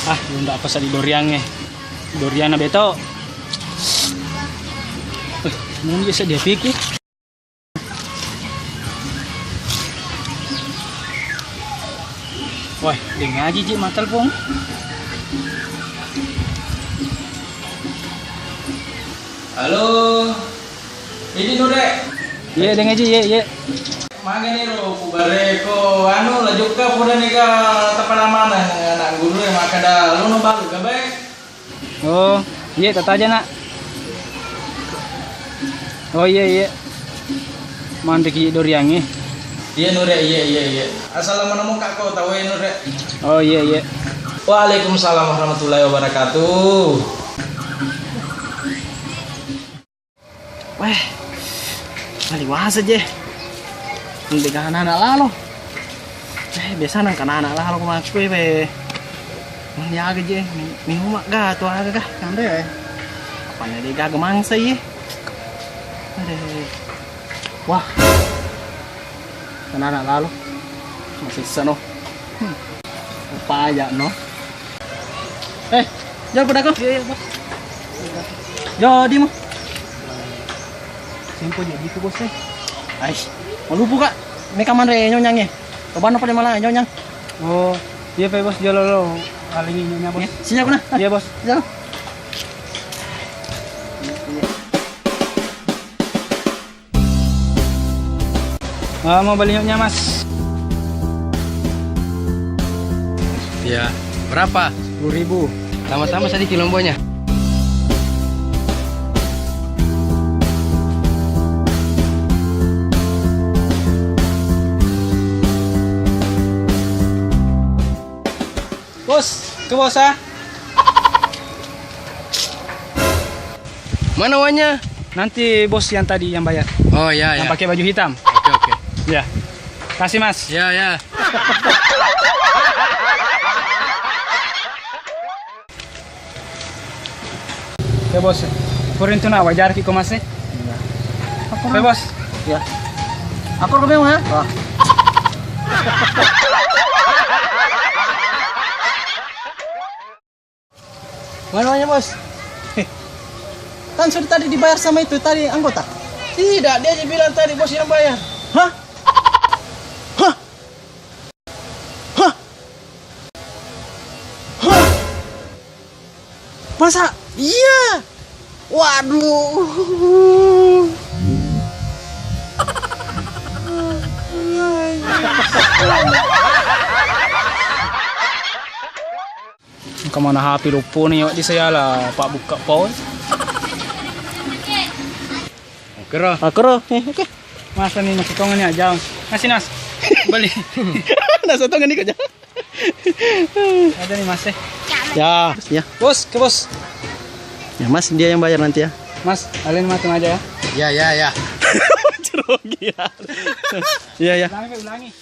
Ah, yung apa sa doriangnya. Doriana beto. Mungkin bisa dia pikir. Wah, dia ngaji Ji matal pong. Halo. Ini Nurek. Iya, dia ngaji, iya. Maga nih ro kubare ko anu lajuk ka pura nih ka tapalaman anak guru yang makada lu no balu ka bae. Oh, iya tata aja nak. Oh iya. Mantik doriangnya. Iya Nurek, iya. Assalamualaikum kak ko tahu ya Nurek. Oh iya. Waalaikumsalam warahmatullahi wabarakatuh. Weh, maliwas aja. Hindi ka anak lalo. Biasa nang anak lalo kumakui be. Manyaga je, minumak ga to aga ka. Kande eh. Apanya di gagamang say eh. Wah. Anak lalo. Masisa no. Apa aja no. Jauh pada ko. Iya, Bos. Jadi mo. Tempo jadi ko bos eh. Ay, malupo ka. May kaman re nyonyang eh. Kabano pa rin malang nyonyang. Oh, iya Pak Bos, jalo alingin nya bos. Sinya ko na. Iya bos. Jalo. Mau beli nyoknya mas? Iya. Berapa? 10.000. Sama-sama sedikit lombonya. Bos, ke bos ah. Mana uangnya? Nanti bos yang tadi yang bayar. Oh ya Yang pakai baju hitam. Oke. Ya. Kasih mas. Ya. Ya bos. Kurin tu nak wajar ki ko mas eh. Oke bos. Ya. Aku ke ha? Wah. Mana bos? Kan sudah tadi dibayar sama itu tadi anggota. Tidak, dia aja bilang tadi bos yang bayar. Hah? Masa? Iya. Waduh. Kemana HP lupa nih di saya lah Pak buka pon. Oke roh. Oke. Mas nih nasi tongannya jauh. Ngasih nas. Beli. Nasa tongan nih kok. Ada nih mas eh. Ya. Bos, ke bos. Ya Mas, dia yang bayar nanti ya. Mas, kalian matung aja ya. Ya. Cerogi ya. Iya. Ulangi.